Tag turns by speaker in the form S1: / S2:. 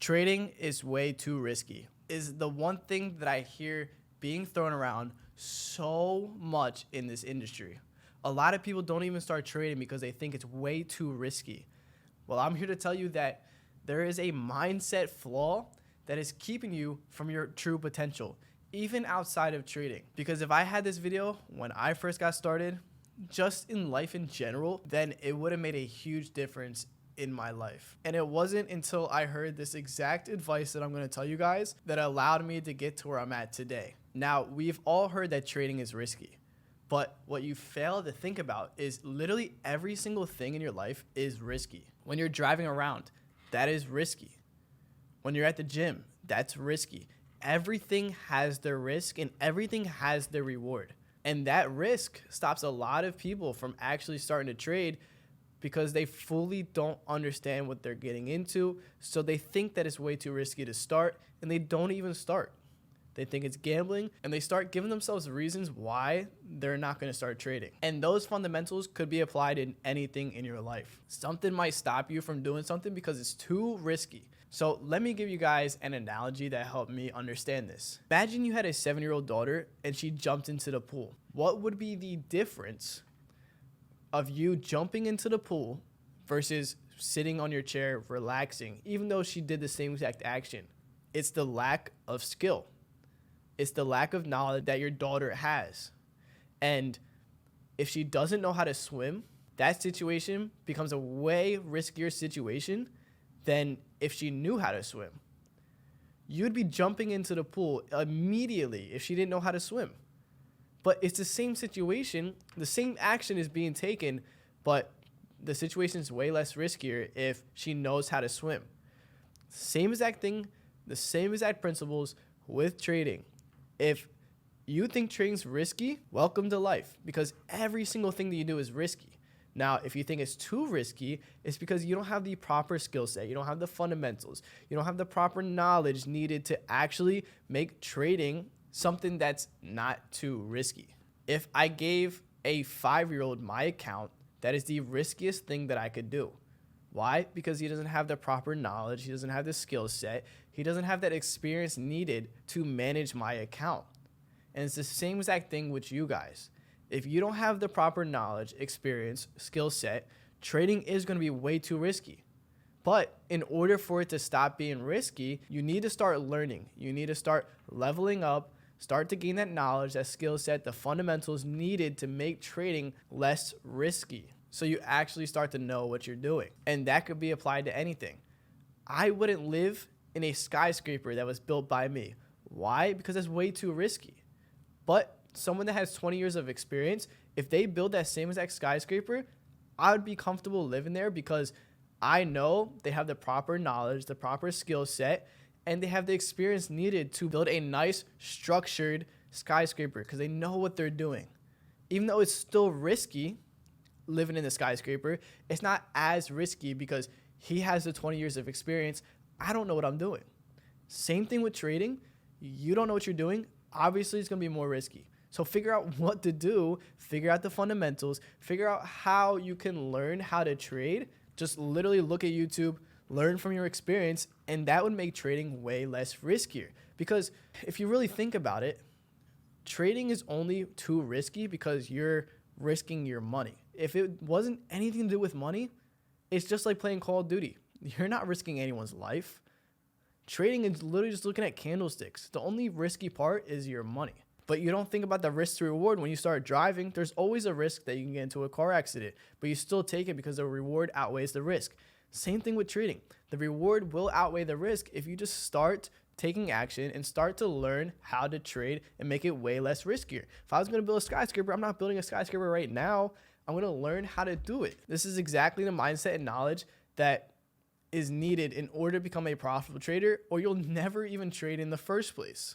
S1: Trading is way too risky is the one thing that I hear being thrown around so much in this industry. A lot of people don't even start trading because they think it's way too risky. Well, I'm here to tell you that there is a mindset flaw that is keeping you from your true potential, even outside of trading. Because if I had this video when I first got started, just in life in general, then it would have made a huge difference in my life. And it wasn't until I heard this exact advice that I'm going to tell you guys that allowed me to get to where I'm at today. Now, we've all heard that trading is risky, but what you fail to think about is literally every single thing in your life is risky. When you're driving around, that is risky. When you're at the gym, that's risky. Everything has their risk and everything has their reward. And that risk stops a lot of people from actually starting to trade because they fully don't understand what they're getting into. So they think that it's way too risky to start, and they don't even start. They think it's gambling, and they start giving themselves reasons why they're not going to start trading. And those fundamentals could be applied in anything in your life. Something might stop you from doing something because it's too risky. So let me give you guys an analogy that helped me understand this. Imagine you had a 7-year-old daughter and she jumped into the pool. What would be the difference of you jumping into the pool versus sitting on your chair relaxing, even though she did the same exact action? It's the lack of skill. It's the lack of knowledge that your daughter has. And if she doesn't know how to swim, that situation becomes a way riskier situation than if she knew how to swim. You'd be jumping into the pool immediately if she didn't know how to swim. But it's the same situation, the same action is being taken, but the situation is way less riskier if she knows how to swim. Same exact thing, the same exact principles with trading. If you think trading's risky, welcome to life, because every single thing that you do is risky. Now, if you think it's too risky, it's because you don't have the proper skill set. You don't have the fundamentals. You don't have the proper knowledge needed to actually make trading something that's not too risky. If I gave a 5-year-old my account, that is the riskiest thing that I could do. Why? Because he doesn't have the proper knowledge. He doesn't have the skill set. He doesn't have that experience needed to manage my account. And it's the same exact thing with you guys. If you don't have the proper knowledge, experience, skill set, trading is going to be way too risky. But in order for it to stop being risky, you need to start learning. You need to start leveling up, start to gain that knowledge, that skill set, the fundamentals needed to make trading less risky. So you actually start to know what you're doing. And that could be applied to anything. I wouldn't live in a skyscraper that was built by me. Why? Because it's way too risky. But someone that has 20 years of experience, if they build that same exact skyscraper, I would be comfortable living there because I know they have the proper knowledge, the proper skill set, and they have the experience needed to build a nice, structured skyscraper because they know what they're doing. Even though it's still risky living in the skyscraper, it's not as risky because he has the 20 years of experience. I don't know what I'm doing. Same thing with trading. You don't know what you're doing. Obviously, it's going to be more risky. So figure out what to do, figure out the fundamentals, figure out how you can learn how to trade. Just literally look at YouTube, learn from your experience, and that would make trading way less riskier. Because if you really think about it, trading is only too risky because you're risking your money. If it wasn't anything to do with money, it's just like playing Call of Duty. You're not risking anyone's life. Trading is literally just looking at candlesticks. The only risky part is your money. But you don't think about the risk to reward when you start driving. There's always a risk that you can get into a car accident, but you still take it because the reward outweighs the risk. Same thing with trading. The reward will outweigh the risk if you just start taking action and start to learn how to trade and make it way less riskier. If I was going to build a skyscraper, I'm not building a skyscraper right now. I'm going to learn how to do it. This is exactly the mindset and knowledge that is needed in order to become a profitable trader, or you'll never even trade in the first place.